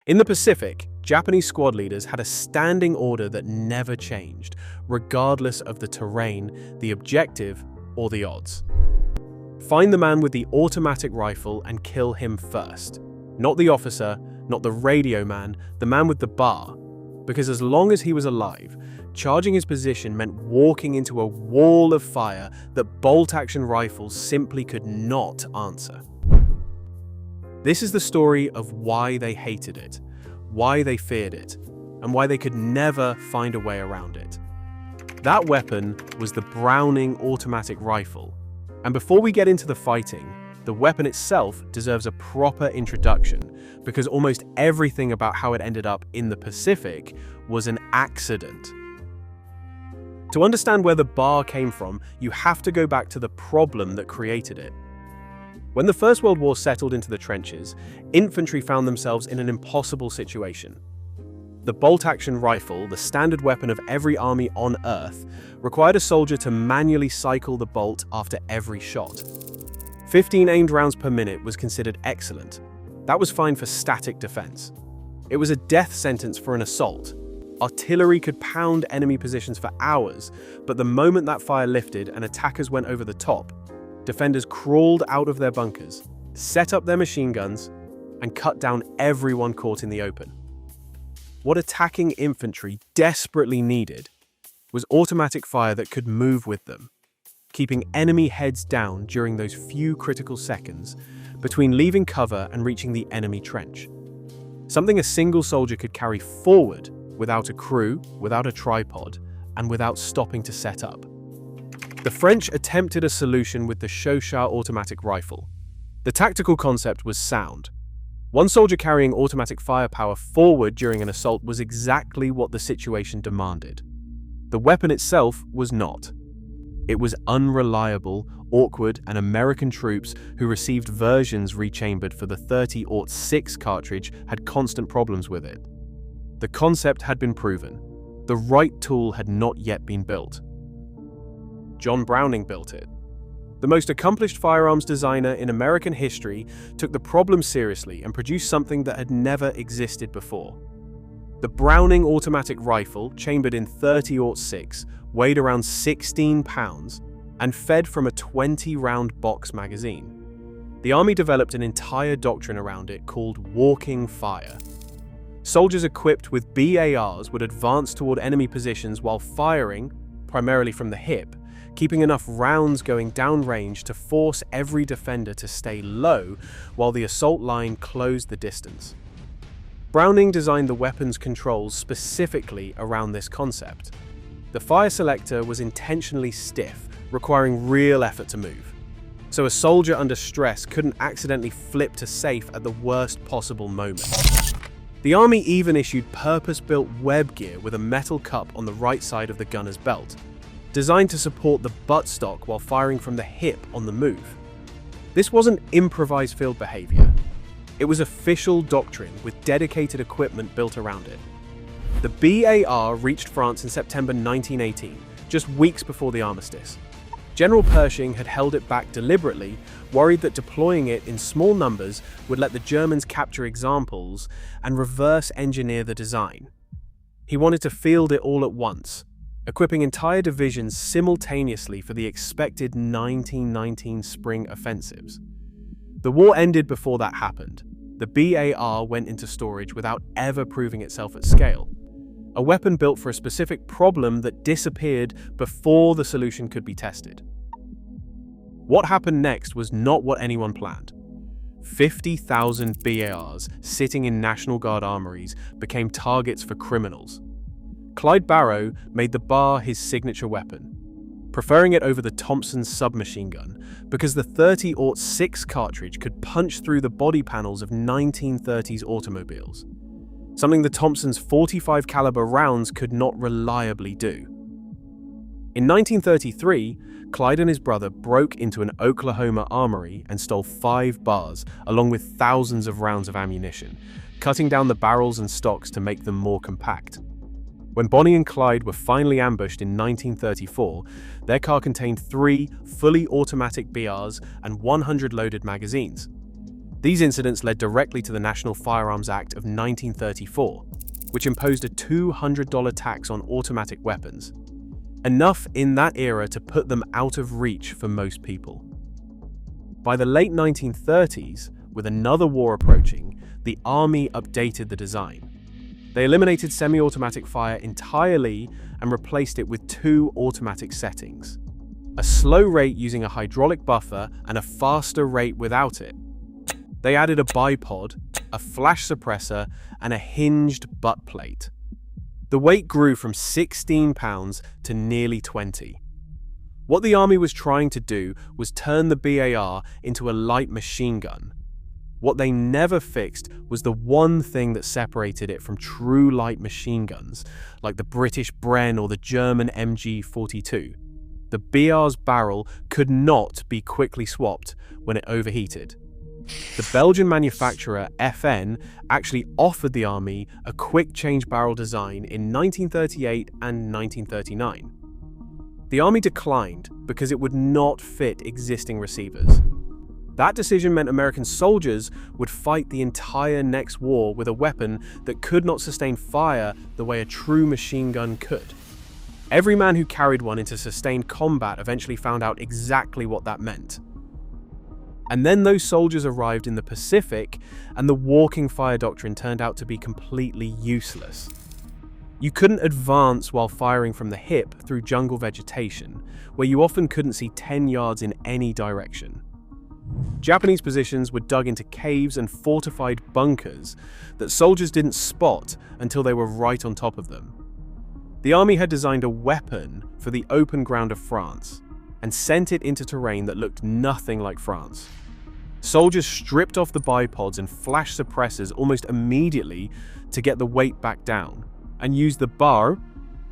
In the Pacific, Japanese squad leaders had a standing order that never changed, regardless of the terrain, the objective, or the odds. Find the man with the automatic rifle and kill him first. Not the officer, not the radio man, the man with the bar. Because as long as he was alive, charging his position meant walking into a wall of fire that bolt-action rifles simply could not answer. This is the story of why they hated it, why they feared it, and why they could never find a way around it. That weapon was the Browning automatic rifle. And before we get into the fighting, the weapon itself deserves a proper introduction because almost everything about how it ended up in the Pacific was an accident. To understand where the bar came from, you have to go back to the problem that created it. When the First World War settled into the trenches, infantry found themselves in an impossible situation. The bolt-action rifle, the standard weapon of every army on Earth, required a soldier to manually cycle the bolt after every shot. 15 aimed rounds per minute was considered excellent. That was fine for static defense. It was a death sentence for an assault. Artillery could pound enemy positions for hours, but the moment that fire lifted and attackers went over the top, defenders crawled out of their bunkers, set up their machine guns, and cut down everyone caught in the open. What attacking infantry desperately needed was automatic fire that could move with them, keeping enemy heads down during those few critical seconds between leaving cover and reaching the enemy trench. Something a single soldier could carry forward without a crew, without a tripod, and without stopping to set up. The French attempted a solution with the Chauchat automatic rifle. The tactical concept was sound. One soldier carrying automatic firepower forward during an assault was exactly what the situation demanded. The weapon itself was not. It was unreliable, awkward, and American troops who received versions rechambered for the 30-06 cartridge had constant problems with it. The concept had been proven. The right tool had not yet been built. John Browning built it. The most accomplished firearms designer in American history took the problem seriously and produced something that had never existed before. The Browning automatic rifle, chambered in 30-06, weighed around 16 pounds and fed from a 20-round box magazine. The Army developed an entire doctrine around it called walking fire. Soldiers equipped with BARs would advance toward enemy positions while firing, primarily from the hip, keeping enough rounds going downrange to force every defender to stay low while the assault line closed the distance. Browning designed the weapon's controls specifically around this concept. The fire selector was intentionally stiff, requiring real effort to move. So a soldier under stress couldn't accidentally flip to safe at the worst possible moment. The Army even issued purpose-built web gear with a metal cup on the right side of the gunner's belt, designed to support the buttstock while firing from the hip on the move. This wasn't improvised field behavior. It was official doctrine with dedicated equipment built around it. The BAR reached France in September 1918, just weeks before the armistice. General Pershing had held it back deliberately, worried that deploying it in small numbers would let the Germans capture examples and reverse engineer the design. He wanted to field it all at once, equipping entire divisions simultaneously for the expected 1919 spring offensives. The war ended before that happened. The BAR went into storage without ever proving itself at scale. A weapon built for a specific problem that disappeared before the solution could be tested. What happened next was not what anyone planned. 50,000 BARs sitting in National Guard armories became targets for criminals. Clyde Barrow made the bar his signature weapon, preferring it over the Thompson submachine gun because the 30-06 cartridge could punch through the body panels of 1930s automobiles, something the Thompson's .45 caliber rounds could not reliably do. In 1933, Clyde and his brother broke into an Oklahoma armory and stole 5 bars along with thousands of rounds of ammunition, cutting down the barrels and stocks to make them more compact. When Bonnie and Clyde were finally ambushed in 1934, their car contained 3 fully automatic BRs and 100 loaded magazines. These incidents led directly to the National Firearms Act of 1934, which imposed a $200 tax on automatic weapons, enough in that era to put them out of reach for most people. By the late 1930s, with another war approaching, the Army updated the design. They eliminated semi-automatic fire entirely and replaced it with two automatic settings: a slow rate using a hydraulic buffer and a faster rate without it. They added a bipod, a flash suppressor, and a hinged butt plate. The weight grew from 16 pounds to nearly 20. What the Army was trying to do was turn the BAR into a light machine gun. What they never fixed was the one thing that separated it from true light machine guns, like the British Bren or the German MG42. The BR's barrel could not be quickly swapped when it overheated. The Belgian manufacturer FN actually offered the Army a quick change barrel design in 1938 and 1939. The Army declined because it would not fit existing receivers. That decision meant American soldiers would fight the entire next war with a weapon that could not sustain fire the way a true machine gun could. Every man who carried one into sustained combat eventually found out exactly what that meant. And then those soldiers arrived in the Pacific, and the walking fire doctrine turned out to be completely useless. You couldn't advance while firing from the hip through jungle vegetation, where you often couldn't see 10 yards in any direction. Japanese positions were dug into caves and fortified bunkers that soldiers didn't spot until they were right on top of them. The Army had designed a weapon for the open ground of France and sent it into terrain that looked nothing like France. Soldiers stripped off the bipods and flash suppressors almost immediately to get the weight back down, and used the bar,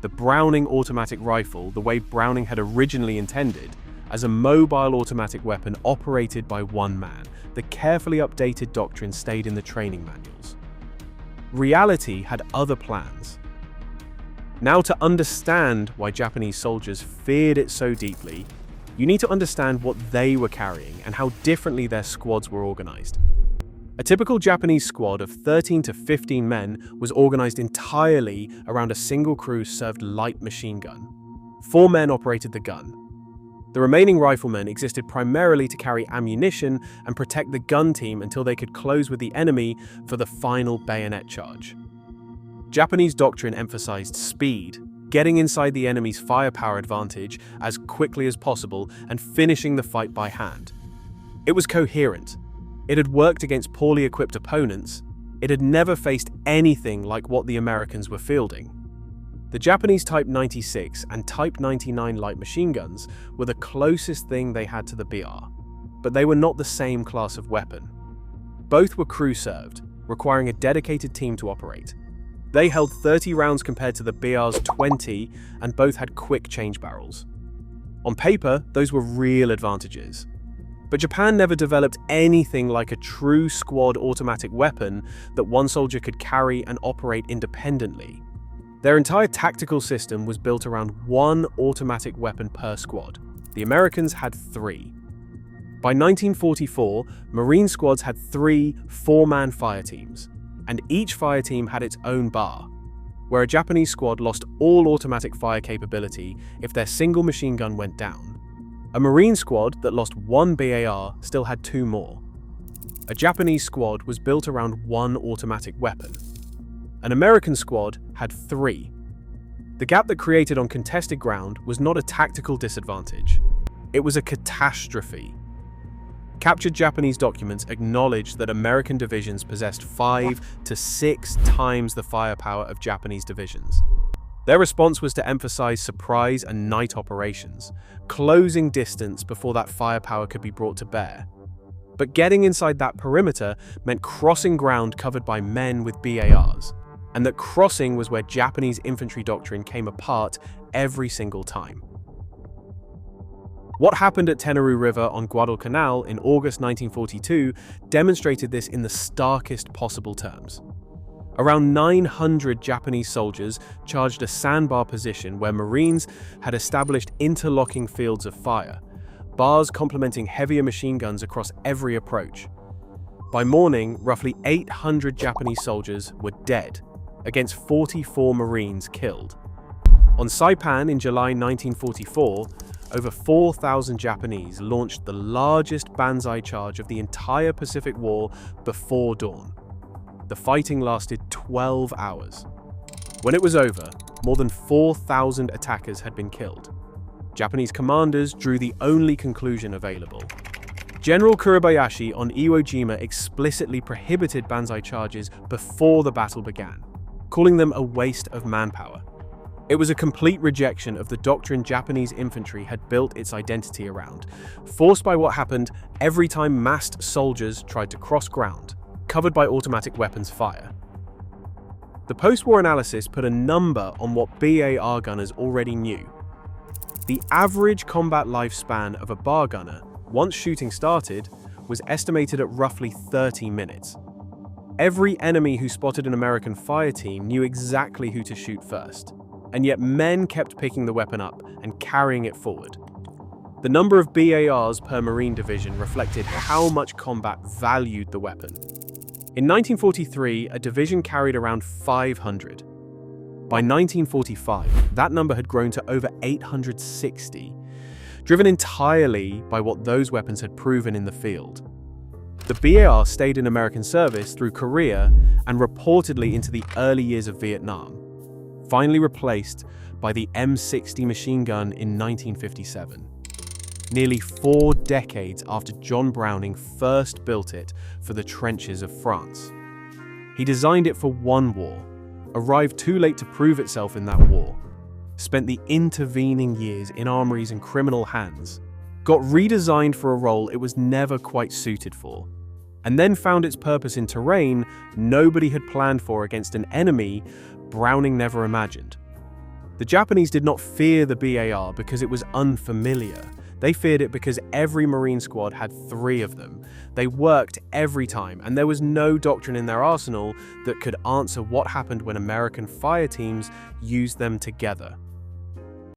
the Browning automatic rifle, the way Browning had originally intended, as a mobile automatic weapon operated by one man. The carefully updated doctrine stayed in the training manuals. Reality had other plans. Now, to understand why Japanese soldiers feared it so deeply, you need to understand what they were carrying and how differently their squads were organized. A typical Japanese squad of 13 to 15 men was organized entirely around a single crew served light machine gun. 4 men operated the gun. The remaining riflemen existed primarily to carry ammunition and protect the gun team until they could close with the enemy for the final bayonet charge. Japanese doctrine emphasized speed, getting inside the enemy's firepower advantage as quickly as possible and finishing the fight by hand. It was coherent. It had worked against poorly equipped opponents. It had never faced anything like what the Americans were fielding. The Japanese Type 96 and Type 99 light machine guns were the closest thing they had to the BR, but they were not the same class of weapon. Both were crew-served, requiring a dedicated team to operate. They held 30 rounds compared to the BR's 20, and both had quick change barrels. On paper, those were real advantages. But Japan never developed anything like a true squad automatic weapon that one soldier could carry and operate independently. Their entire tactical system was built around one automatic weapon per squad. The Americans had 3. By 1944, Marine squads had 3 4-man fire teams, and each fire team had its own bar, where a Japanese squad lost all automatic fire capability if their single machine gun went down. A Marine squad that lost 1 BAR still had 2 more. A Japanese squad was built around 1 automatic weapon. An American squad had 3. The gap that created on contested ground was not a tactical disadvantage. It was a catastrophe. Captured Japanese documents acknowledged that American divisions possessed 5 to 6 times the firepower of Japanese divisions. Their response was to emphasize surprise and night operations, closing distance before that firepower could be brought to bear. But getting inside that perimeter meant crossing ground covered by men with BARs, and that crossing was where Japanese infantry doctrine came apart every single time. What happened at Tenaru River on Guadalcanal in August 1942 demonstrated this in the starkest possible terms. Around 900 Japanese soldiers charged a sandbar position where Marines had established interlocking fields of fire, bars complementing heavier machine guns across every approach. By morning, roughly 800 Japanese soldiers were dead, against 44 Marines killed. On Saipan in July 1944, over 4,000 Japanese launched the largest banzai charge of the entire Pacific War before dawn. The fighting lasted 12 hours. When it was over, more than 4,000 attackers had been killed. Japanese commanders drew the only conclusion available. General Kuribayashi on Iwo Jima explicitly prohibited banzai charges before the battle began, calling them a waste of manpower. It was a complete rejection of the doctrine Japanese infantry had built its identity around, forced by what happened every time massed soldiers tried to cross ground, covered by automatic weapons fire. The post-war analysis put a number on what BAR gunners already knew. The average combat lifespan of a bar gunner, once shooting started, was estimated at roughly 30 minutes. Every enemy who spotted an American fire team knew exactly who to shoot first, and yet men kept picking the weapon up and carrying it forward. The number of BARs per Marine division reflected how much combat valued the weapon. In 1943, a division carried around 500. By 1945, that number had grown to over 860, driven entirely by what those weapons had proven in the field. The BAR stayed in American service through Korea and reportedly into the early years of Vietnam, finally replaced by the M60 machine gun in 1957. Nearly 4 decades after John Browning first built it for the trenches of France. He designed it for one war, arrived too late to prove itself in that war, spent the intervening years in armories and criminal hands, got redesigned for a role it was never quite suited for, and then found its purpose in terrain nobody had planned for against an enemy Browning never imagined. The Japanese did not fear the BAR because it was unfamiliar. They feared it because every Marine squad had 3 of them. They worked every time, and there was no doctrine in their arsenal that could answer what happened when American fire teams used them together.